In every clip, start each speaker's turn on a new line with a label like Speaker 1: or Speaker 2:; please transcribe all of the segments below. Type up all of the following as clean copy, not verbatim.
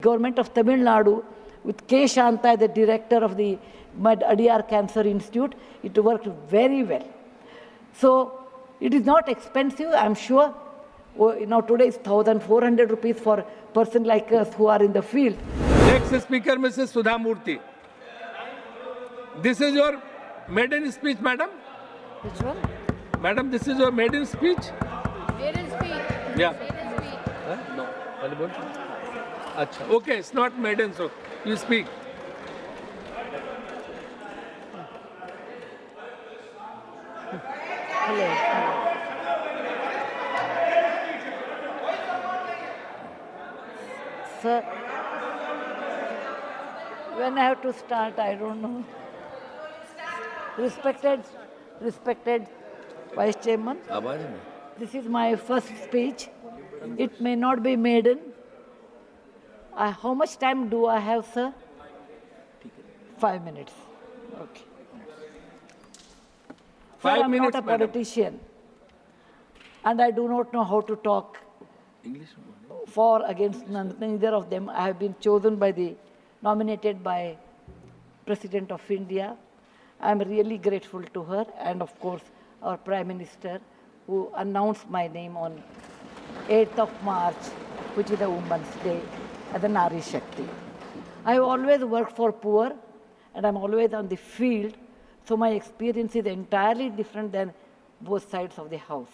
Speaker 1: Government of Tamil Nadu with K. Shanta, the director of the Mad Adiyar Cancer Institute. It worked very well. So it is not expensive, I'm sure. Today is 1,400 rupees for a person like us who are in the field.
Speaker 2: Next speaker, Mrs. Sudha Murty. This is your maiden speech, madam?
Speaker 1: Which one?
Speaker 2: Madam, this is your maiden speech?
Speaker 3: Maiden speech.
Speaker 2: Yeah.
Speaker 3: Maiden speech.
Speaker 2: Huh? No. Achha. Okay, it's not maiden, so you speak.
Speaker 1: Hello. Sir, when I have to start, I don't know. Respected Vice Chairman, this is my first speech. It may not be maiden. How much time do I have, sir? 5 minutes. Okay. Sir, I'm not a politician, and I do not know how to talk for against neither of them. I have been chosen nominated by President of India. I am really grateful to her, and of course our Prime Minister, who announced my name on 8th of March, which is the Women's Day, as a Nari Shakti. I have always worked for poor, and I'm always on the field, so my experience is entirely different than both sides of the house.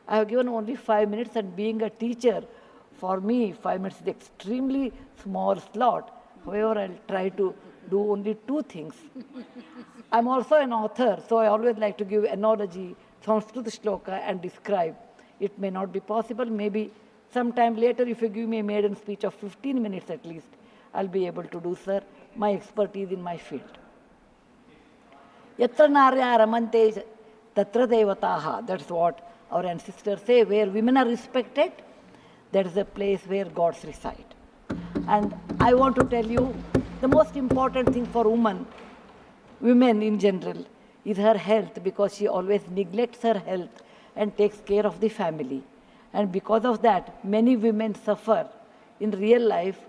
Speaker 1: I have given only 5 minutes, and being a teacher, for me, 5 minutes is extremely small slot. However, I'll try to do only 2 things. I'm also an author, so I always like to give analogy, Sanskrit shloka, and describe. It may not be possible, maybe sometime later, if you give me a maiden speech of 15 minutes at least, I'll be able to do, sir, my expertise in my field. Yatra narya ramante tatra devataha. That's what our ancestors say. Where women are respected, that is a place where gods reside. And I want to tell you, the most important thing for women in general, is her health, because she always neglects her health and takes care of the family. And because of that, many women suffer in real life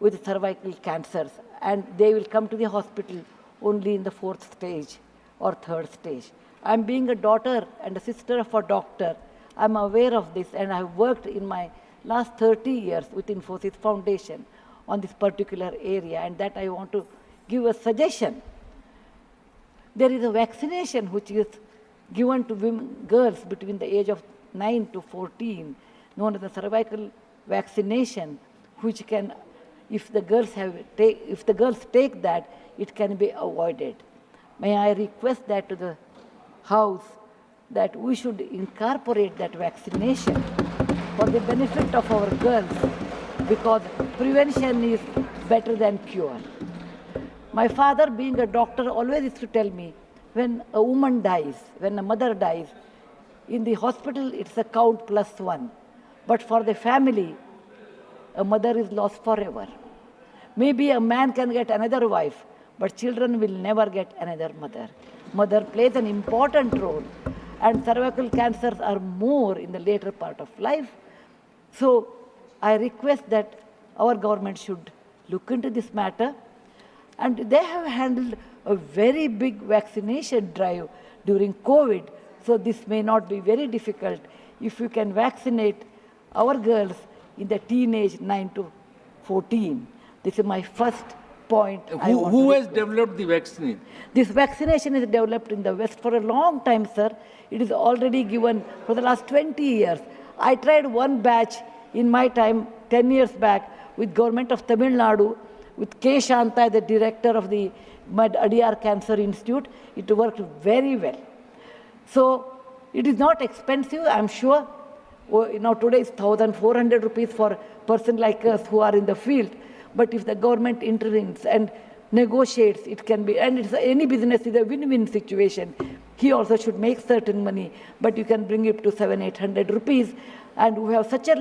Speaker 1: with cervical cancers, and they will come to the hospital only in the 4th stage or 3rd stage. I'm being a daughter and a sister of a doctor. I'm aware of this, and I've worked in my last 30 years with Infosys Foundation on this particular area, and that I want to give a suggestion. There is a vaccination which is given to girls between the age of 9 to 14, known as the cervical vaccination, which can, if the girls take that, it can be avoided. May I request that to the House, that we should incorporate that vaccination for the benefit of our girls, because prevention is better than cure. My father, being a doctor, always used to tell me, when a woman dies, when a mother dies, in the hospital it's a count +1. But for the family, a mother is lost forever. Maybe a man can get another wife, but children will never get another mother. Mother plays an important role, and cervical cancers are more in the later part of life. So I request that our government should look into this matter. And they have handled a very big vaccination drive during COVID, so this may not be very difficult if you can vaccinate our girls in the teenage 9 to 14. This is my first point.
Speaker 2: Who has developed the vaccine?
Speaker 1: This vaccination is developed in the West for a long time, sir. It is already given for the last 20 years. I tried one batch in my time, 10 years back, with Government of Tamil Nadu, with K. Shanta, the director of the Mad Adiyar Cancer Institute. It worked very well. So it is not expensive, I'm sure. Today is 1,400 rupees for a person like us who are in the field. But if the government intervenes and negotiates, it can be, and any business is a win-win situation. He also should make certain money, but you can bring it to 700-800 rupees. And we have such a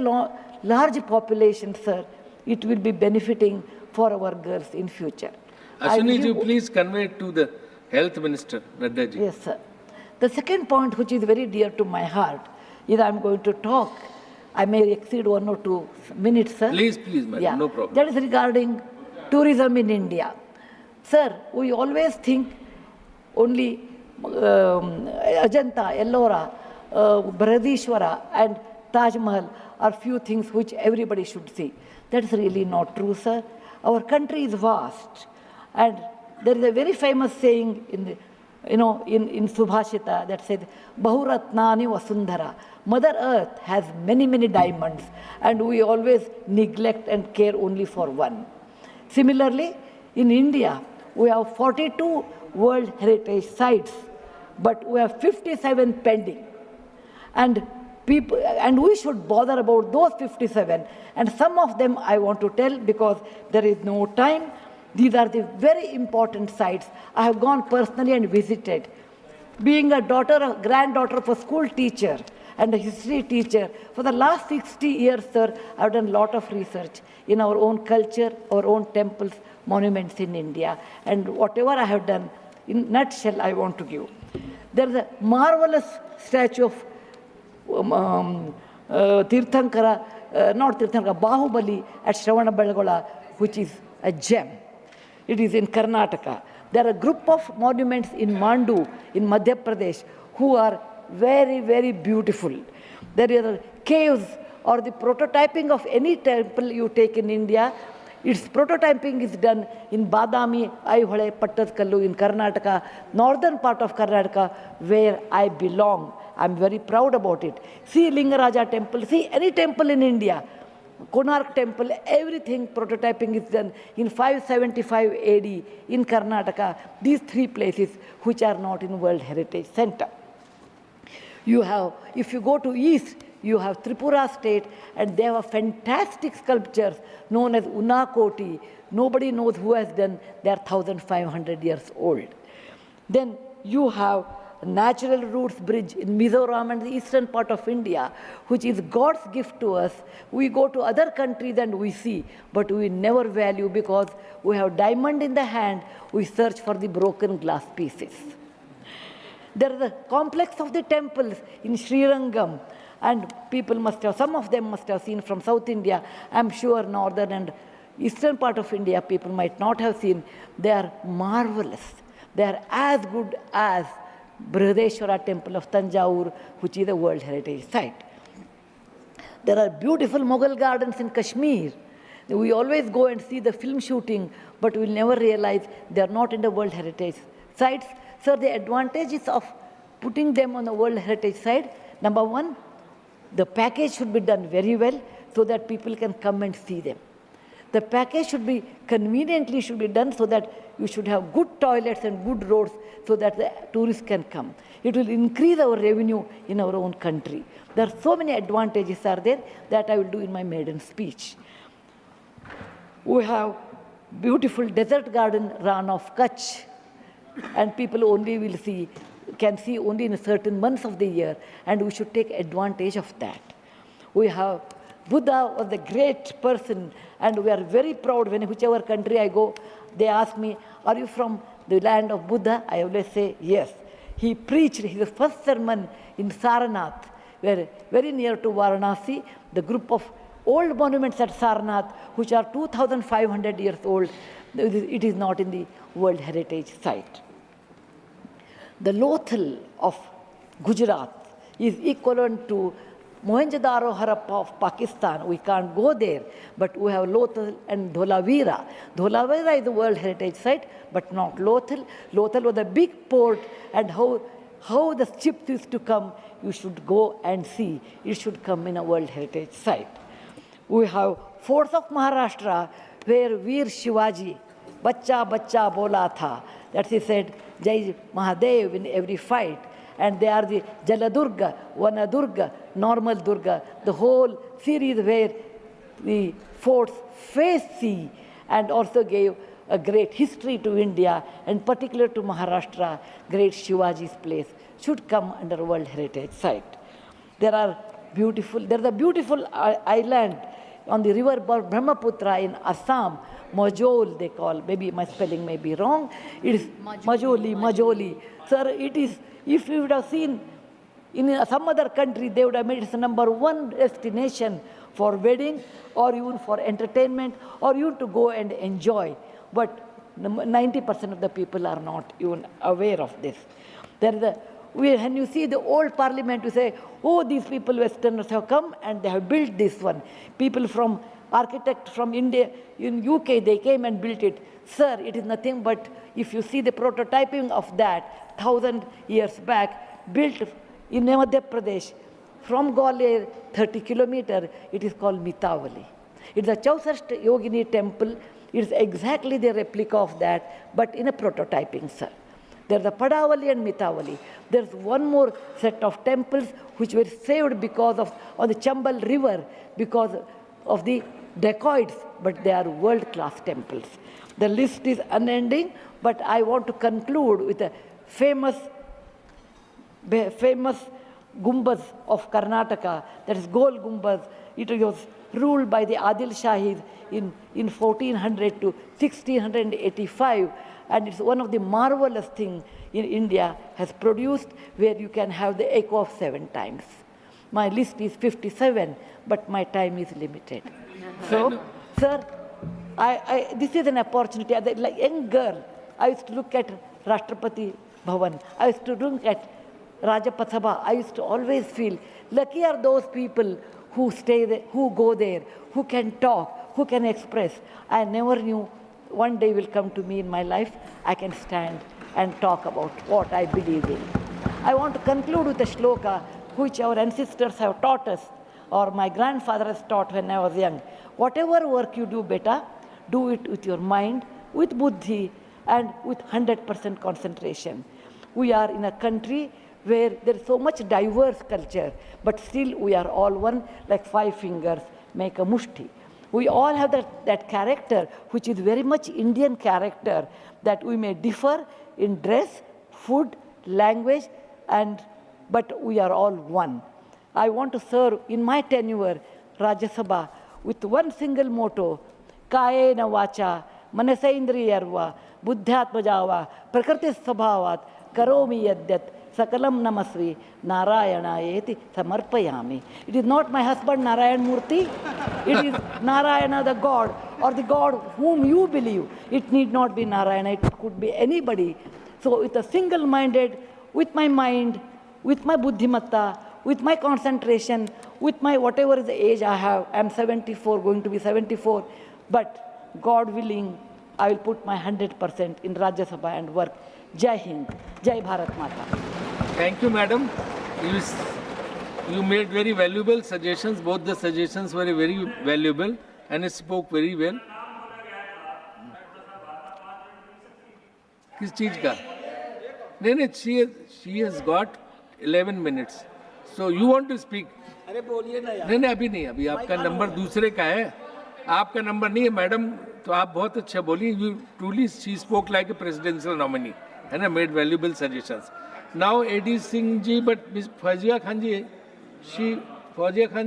Speaker 1: large population, sir, it will be benefiting for our girls in future.
Speaker 2: Ashwini ji, please convey it to the Health Minister, Nadda ji.
Speaker 1: Yes, sir. The second point, which is very dear to my heart, is I'm going to talk I may exceed 1 or 2 minutes, sir.
Speaker 2: Please, madam,
Speaker 1: Yeah.
Speaker 2: no problem.
Speaker 1: That is regarding tourism in India. Sir, we always think only Ajanta, Ellora, Brihadishwara and Taj Mahal are few things which everybody should see. That's really not true, sir. Our country is vast. And there is a very famous saying in the, in Subhashita that says, Bahuratnani Vasundhara. Mother Earth has many, many diamonds, and we always neglect and care only for one. Similarly, in India, we have 42 World Heritage Sites, but we have 57 pending. And we should bother about those 57. And some of them I want to tell because there is no time. These are the very important sites. I have gone personally and visited. Being a granddaughter of a school teacher and a history teacher, for the last 60 years, sir, I have done a lot of research in our own culture, our own temples, monuments in India. And whatever I have done, in nutshell, I want to give. There is a marvelous statue of Bahubali at Shravanabelagola, which is a gem. It is in Karnataka. There are a group of monuments in Mandu, in Madhya Pradesh, who are very, very beautiful. There are caves or the prototyping of any temple you take in India. Its prototyping is done in Badami, Aihole, Pattadkallu in Karnataka, northern part of Karnataka, where I belong. I'm very proud about it. See Lingaraja temple, see any temple in India. Konark temple, everything prototyping is done in 575 AD in Karnataka. These 3 places which are not in World Heritage Center. You have, if you go to east, you have Tripura state, and they have fantastic sculptures known as Unakoti. Nobody knows who has done. They are 1,500 years old. Then you have Natural Roots Bridge in Mizoram and the eastern part of India, which is God's gift to us. We go to other countries and we see, but we never value because we have diamond in the hand, we search for the broken glass pieces. There is a complex of the temples in Srirangam, and people must have, some of them must have seen from South India. I'm sure northern and eastern part of India people might not have seen. They are marvelous. They are as good as Brihadishwara temple of Tanjore, which is a World Heritage Site. There are beautiful Mughal gardens in Kashmir. We always go and see the film shooting, but we'll never realize they are not in the World Heritage Sites. So the advantages of putting them on the World Heritage Site, number one, the package should be done very well so that people can come and see them. The package should be conveniently done so that you should have good toilets and good roads so that the tourists can come. It will increase our revenue in our own country. There are so many advantages are there that I will do in my maiden speech. We have beautiful desert garden Ran of Kutch, and people only can see only in certain months of the year, and we should take advantage of that. We have Buddha was a great person, and we are very proud when whichever country I go, they ask me, are you from the land of Buddha? I always say, yes. He preached his first sermon in Sarnath, where very near to Varanasi, the group of old monuments at Sarnath, which are 2,500 years old, it is not in the World Heritage Site. The Lothal of Gujarat is equivalent to Mohenjo-daro Harappa of Pakistan. We can't go there, but we have Lothal and Dholavira. Dholavira is a World Heritage Site, but not Lothal. Lothal was a big port, and how the ships used to come, you should go and see. It should come in a World Heritage Site. We have forts of Maharashtra, where Veer Shivaji, Bachcha Bachcha Bola Tha, that he said, Jai Mahadev in every fight. And they are the Jaladurga, Vanadurga, Normal Durga, the whole series where the forts face sea, and also gave a great history to India, and particular to Maharashtra, great Shivaji's place should come under World Heritage Site. There's a beautiful island on the river Brahmaputra in Assam, Majol they call, maybe my spelling may be wrong. It is Majoli. Sir, it is, if you would have seen In some other country, they would have made it the #1 destination for wedding or even for entertainment or even to go and enjoy. But 90% of the people are not even aware of this. When you see the old parliament, you say, oh, these people, Westerners have come and they have built this one. People from, architects from India, in UK, they came and built it. Sir, it is nothing but, if you see the prototyping of that 1,000 years back, built in Madhya Pradesh, from Gwalior, 30 kilometers, it is called Mitavali. It's a Chausast Yogini temple. It's exactly the replica of that, but in a prototyping, sir. There's the Padavali and Mitavali. There's one more set of temples which were saved because of, on the Chambal River, because of the dacoits, but they are world-class temples. The list is unending, but I want to conclude with a famous Gumbaz of Karnataka, that is Gol Gumbaz. It was ruled by the Adil Shahis in 1400 to 1685, and it's one of the marvelous things in India has produced, where you can have the echo of 7 times. My list is 57, but my time is limited. So, sir, this is an opportunity. As a young girl, I used to look at Rashtrapati Bhavan. I used to look at Rajyasabha. I used to always feel, lucky are those people who stay there, who go there, who can talk, who can express. I never knew one day will come to me in my life, I can stand and talk about what I believe in. I want to conclude with a shloka which our ancestors have taught us, or my grandfather has taught when I was young. Whatever work you do better, do it with your mind, with buddhi, and with 100% concentration. We are in a country where there is so much diverse culture, but still we are all one, like 5 fingers make a mushti. We all have that character, which is very much Indian character, that we may differ in dress, food, language, but we are all one. I want to serve in my tenure, Rajya Sabha, with one single motto, Kayena Vacha, Manasaindriyarva, Buddhyatmajava, Prakriti Sabhavat, Karomi Yadyat, Sakalam Namasri, Narayana Samarpayami. It is not my husband Narayan Murthy, it is Narayana the God, or the God whom you believe. It need not be Narayana, it could be anybody. So with a single-minded, with my mind, with my buddhimatta, with my concentration, with my whatever is the age I have, I am 74, going to be 74, but God willing, I will put my 100% in Rajya Sabha and work. Jai Hind, Jai Bharat Mata.
Speaker 2: Thank you, madam. You made very valuable suggestions. Both the suggestions were very valuable and spoke very well. किस चीज का? नहीं, she has got 11 minutes. So you want to speak?
Speaker 3: अरे बोलिए ना यार.
Speaker 2: नहीं, अभी नहीं, अभी आपका नंबर दूसरे का है. आपका नंबर नहीं है मैडम, तो आप बहुत अच्छा बोली. You truly, she spoke like a presidential nominee and made valuable suggestions. Now, AD Singh ji, but Ms. Fazia Khan ji, Fazia Khan